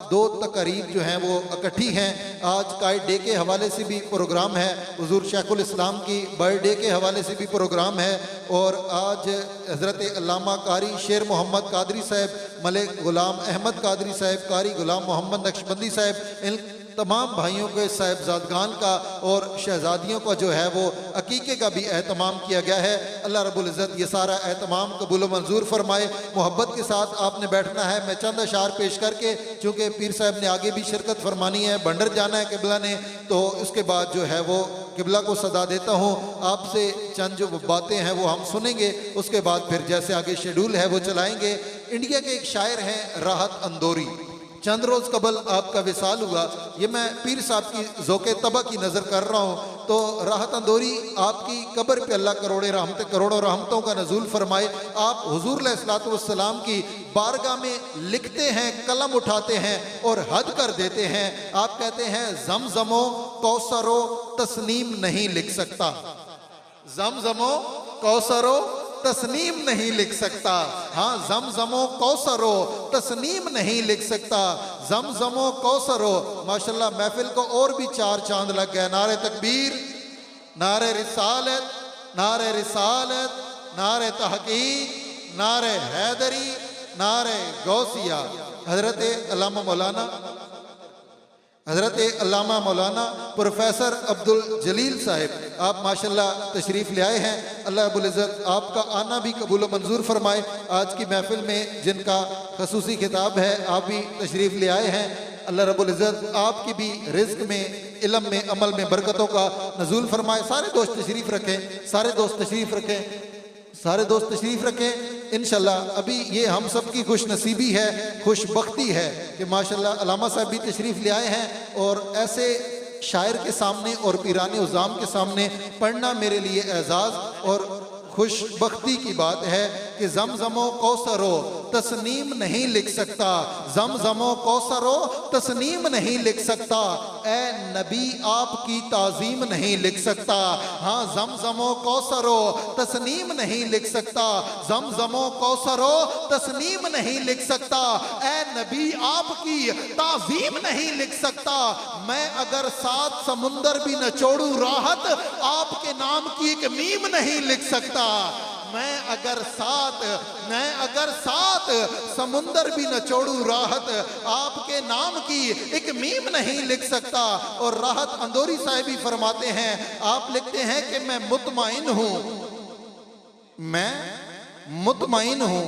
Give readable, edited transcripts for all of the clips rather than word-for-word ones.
दो तकरीब जो हैं वो इकट्ठी हैं। आज काइड डे के हवाले से भी प्रोग्राम है, हुजूर शेखुल इस्लाम की बर्थडे के हवाले से भी प्रोग्राम है। और आज हज़रत अल्लामा कारी शेर मोहम्मद कादरी साहब, मलिक गुलाम अहमद कादरी साहब, कारी गुलाम मोहम्मद नक्शबंदी साहब, इन तमाम भाइयों के साहिबजादगान का और शहजादियों का जो है वो अकीके का भी एहतमाम किया गया है। अल्लाह रब्बुल इज़्ज़त ये सारा एहतमाम कबूल व मंजूर फरमाए। मोहब्बत के साथ आपने बैठना है। मैं चंद अशार पेश करके, चूँकि पीर साहब ने आगे भी शिरकत फरमानी है, बंडर जाना है किबला ने, तो उसके बाद जो है वो किबला को सदा देता हूँ। आपसे चंद जो बातें हैं वो हम सुनेंगे, उसके बाद फिर जैसे आगे शेड्यूल है वो चलाएँगे। इंडिया के एक शायर हैं राहत अंदौरी, चंद रोज़ कबल आपका विसाल हुआ। ये मैं पीर साहब की ज़ौक़े तबा की नज़र कर रहा हूँ। तो राहत अंदौरी, आपकी कब्र पे अल्लाह करोड़ों रहमतों का नज़ूल फरमाए। आप हुजूर अलैहिस्सलातु वस्सलाम की बारगाह में लिखते हैं, कलम उठाते हैं और हद कर देते हैं। आप कहते हैं ज़मज़मो कौसरो तस्नीम नहीं लिख सकता, ज़मज़मो कौसरो तस्नीम नहीं लिख सकता। हाँ, ज़मज़मो कौसरो तस्नीम नहीं लिख सकता, ज़मज़मो कौसरो। माशाल्लाह महफिल को और भी चार चांद लग गए। नारे तकबीर, नारे रिसालत, नारे रिसालत, नारे तहकीक, नारे हैदरी, नारे गौसिया। हज़रत अल्लामा मौलाना प्रोफेसर अब्दुल जलील साहिब, आप माशाल्लाह तशरीफ़ ले आए हैं। अल्लाह रब्बुल इज़्ज़त आपका आना भी कबूल मंजूर फरमाए। आज की महफिल में जिनका खसूसी खिताब है, आप भी तशरीफ़ ले आए हैं। अल्लाह रब्बुल इज़्ज़त आपकी भी रिज़्क़ में, इल्म में, अमल में बरकतों का नज़ूल फरमाए। सारे दोस्त तशरीफ़ रखें, सारे दोस्त तशरीफ़ रखें, सारे दोस्त तशरीफ़ रखें। इंशाल्लाह अभी ये हम सब की खुश नसीबी है, खुशबख्ती है कि माशाल्लाह अल्लामा साहब भी तशरीफ़ ले आए हैं। और ऐसे शायर के सामने और पीराने उज़ाम के सामने पढ़ना मेरे लिए एजाज़ और खुशबख्ती की बात है कि ज़मज़मो कौसरो तस्नीम नहीं लिख सकता, ज़मज़मो कौसरो तस्नीम नहीं लिख सकता, ए नबी आपकी ताज़ीम नहीं लिख सकता। हाँ, ज़मज़मो कौसरो तस्नीम नहीं लिख सकता, ज़मज़मो कौसरो तस्नीम नहीं लिख सकता, ए नबी आपकी ताज़ीम नहीं लिख सकता। मैं अगर 7 समुंदर भी न छोड़ूं राहत, आपके नाम की एक मीम नहीं लिख सकता। मैं अगर 7 समुंदर भी न छोड़ूं राहत, आपके नाम की एक मीम नहीं लिख सकता। और राहत अंदौरी साहब भी फरमाते हैं, आप लिखते हैं कि मैं मुतमईन हूं, मैं मुतमईन हूं,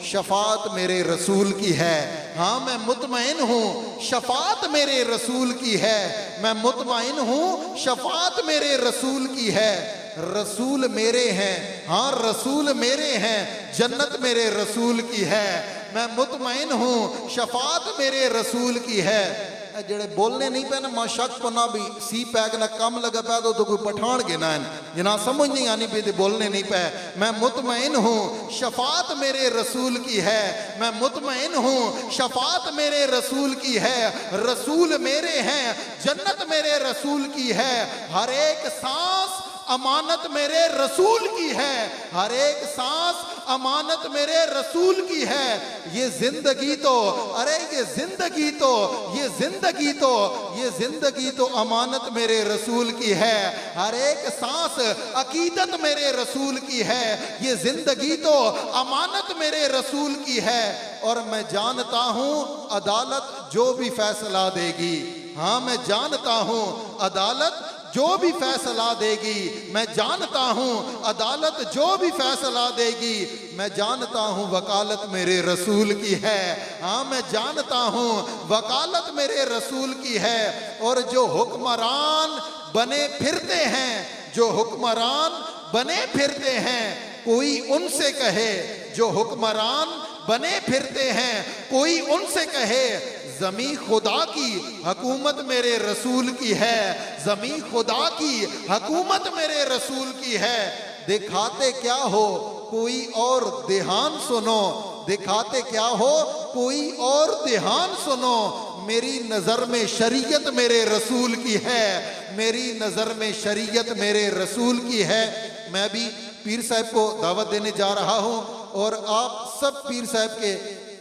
शफात मेरे रसूल की है। हाँ, मैं मुतमईन हूँ, शफात मेरे रसूल की है। मैं मुतमईन हूँ, शफात मेरे रसूल की है। रसूल मेरे हैं, हाँ रसूल मेरे हैं, जन्नत मेरे रसूल की है। मैं मुतमईन हूँ, शफात मेरे रसूल की है। जेड़े बोलने नहीं पे ना माशक पना भी सी पैक ना कम लगा पा तो कोई पठान गिना है जना समझ नहीं आनी पे बोलने नहीं पे। मैं मुतमईन हूँ, शफात मेरे रसूल की है। मैं मुतमईन हूँ, शफात मेरे रसूल की है। रसूल मेरे हैं, जन्नत मेरे रसूल की है। हर एक सांस अमानत मेरे रसूल की है, हर एक सांस अमानत मेरे रसूल की है। ये जिंदगी तो, अरे ये जिंदगी तो, ये जिंदगी तो, ये जिंदगी तो अमानत मेरे रसूल की है। हर एक सांस अकीदत मेरे रसूल की है। ये जिंदगी तो अमानत मेरे रसूल की है। और मैं जानता हूँ अदालत जो भी फैसला देगी, हाँ मैं जानता हूँ अदालत जो भी फैसला देगी। मैं जानता हूँ अदालत जो भी फैसला देगी। मैं जानता हूँ वकालत मेरे रसूल की है। हाँ मैं जानता हूँ वकालत मेरे रसूल की है। और जो हुक्मरान बने फिरते हैं, जो हुक्मरान बने फिरते हैं, कोई उनसे कहे, जो हुक्मरान बने फिरते हैं, कोई उनसे कहे, ज़मीं खुदा की हुकूमत मेरे रसूल की है। ज़मीं खुदा की हुकूमत मेरे रसूल की है। दिखाते क्या हो कोई और ध्यान सुनो, दिखाते क्या हो कोई और ध्यान सुनो। मेरी नज़र में शरीयत मेरे रसूल की है, मेरी नज़र में शरीयत मेरे रसूल की है। मैं भी पीर साहब को दावत देने जा रहा हूँ और आप सब पीर साहब के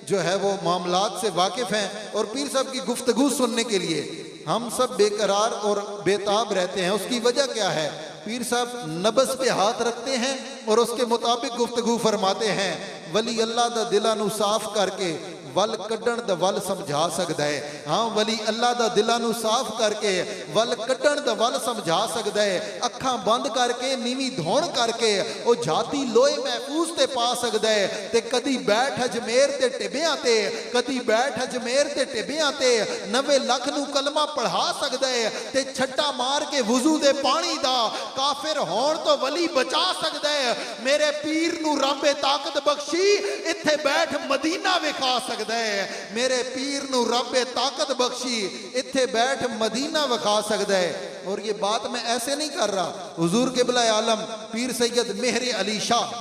जो है वो मामलात से वाकिफ़ हैं और पीर साहब की गुफ्तगू सुनने के लिए हम सब बेकरार और बेताब रहते हैं। उसकी वजह क्या है? पीर साहब नब्ज़ पे हाथ रखते हैं और उसके मुताबिक गुफ्तगू फरमाते हैं। वली अल्लाह दा दिलां नू साफ करके वल कड्डण दा वल समझा सकदा है। हाँ, वली अल्लाह दा दिलां नू साफ करके वल कड्डण दा वल समझा सकदा है। अखां बंद करके नीवी धौण करके ओ जाती लोए महफूज ते पा सकदा है। ते कदी बैठ अजमेर ते टिबियां ते, कदी बैठ अजमेर ते टिबियां ते 90 लाख नू कलमा पढ़ा सकदा है। ते छट्टा मार के वुजू दे पानी दा काफिर होण तो वली बचा सकदा है। मेरे पीर नू रब ताकत बख्शी इत्थे बैठ मदीना विखा सकदा है। मेरे पीर नू रब ताकत बख्शी इत्थे बैठ मदीना विखा सकदा है। और ये बात मैं ऐसे नहीं कर रहा, हुजूर क़िबला आलम पीर सैयद मेहर अली शाह,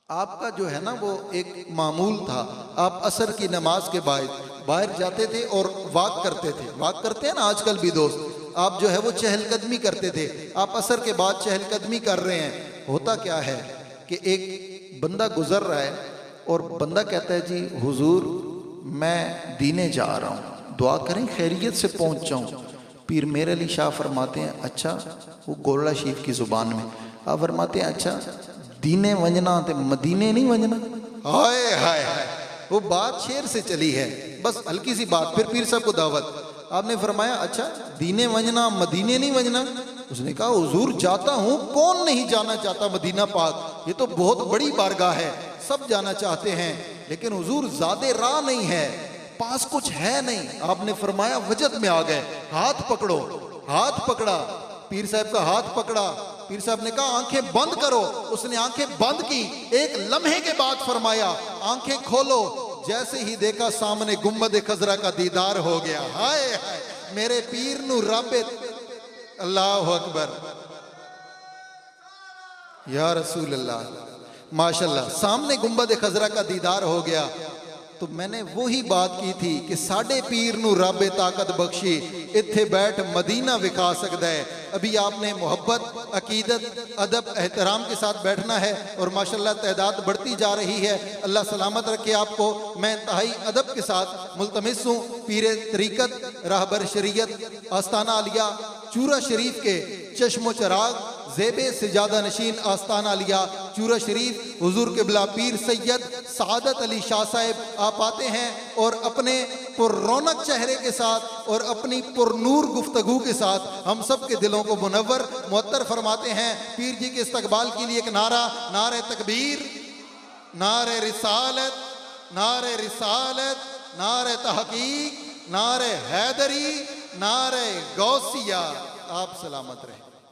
आपका जो है ना वो एक मामूल था, आप असर की नमाज के बाद बाहर जाते थे और वाक करते थे। वाक करते हैं ना आजकल भी दोस्त, आप जो है वो चहलकदमी करते थे। आप असर के बाद चहलकदमी कर रहे हैं। होता क्या है कि एक बंदा गुजर रहा है और बंदा कहता है जी हुजूर मैं दीने जा रहा हूँ, दुआ करें खैरियत से पहुँच जाऊँ। पीर मेहर अली शाह फरमाते हैं अच्छा, वो गोरला शरीफ की ज़ुबान में आप फरमाते हैं अच्छा दीने वंजना ते मदीने नहीं वंजना। हाय हाय हाय, वो बात शेर से चली है, बस हल्की सी बात। फिर पीर साहब को दावत, आपने फरमाया अच्छा दीने वंजना मदीने नहीं वंजना। उसने कहा हुजूर जाता हूँ, कौन नहीं जाना चाहता मदीना पाक, ये तो बहुत बड़ी बारगाह है, सब जाना चाहते हैं, लेकिन हुजूर ज़्यादा राह नहीं है, पास कुछ है नहीं। आपने फरमाया वजद में आ गए, हाथ पकड़ो। हाथ पकड़ा, पीर साहब का हाथ पकड़ा। पीर साहब ने कहा आंखें बंद करो। उसने आंखें बंद की। एक लम्हे के बाद फरमाया आंखें खोलो। जैसे ही देखा सामने गुम्बद खजरा का दीदार हो गया। हाय हाय, मेरे पीर नू रब, अल्लाह अकबर, या रसूल अल्लाह, माशाल्लाह, सामने गुम्बद खजरा का दीदार हो गया। तो मैंने वही बात की थी कि साडे पीर नू रब ताकत बख्शी इत्थे बैठ मदीना विखा सकदा है। अभी आपने मोहब्बत, अकीदत, अदब, एहतराम के साथ बैठना है और माशाल्लाह तादाद बढ़ती जा रही है। अल्लाह सलामत रखे आपको। मैं इंतहाई अदब के साथ मुल्तमिस हूँ पीर तरीकत, रहबर शरीयत, आस्ताना आलिया चूरा शरीफ के चश्मो चराग, ज़ेबे सिजादा नशीन आस्ताना आलिया चूरा शरीफ, हुजूर क़िबला पीर सैयद सादत अली शाह साहब आप आते हैं और अपने पुररौनक चेहरे के साथ और अपनी पुरनूर गुफ्तगू के साथ हम सब के दिलों को मुनव्वर मुअत्तर फरमाते हैं। पीर जी के इस्तकबाल के लिए एक नारा, नारे तकबीर, नारे रिसालत, नारे रिसालत, नारे तहकीक, नारे हैदरी, नारे गौसिया। आप सलामत रहे।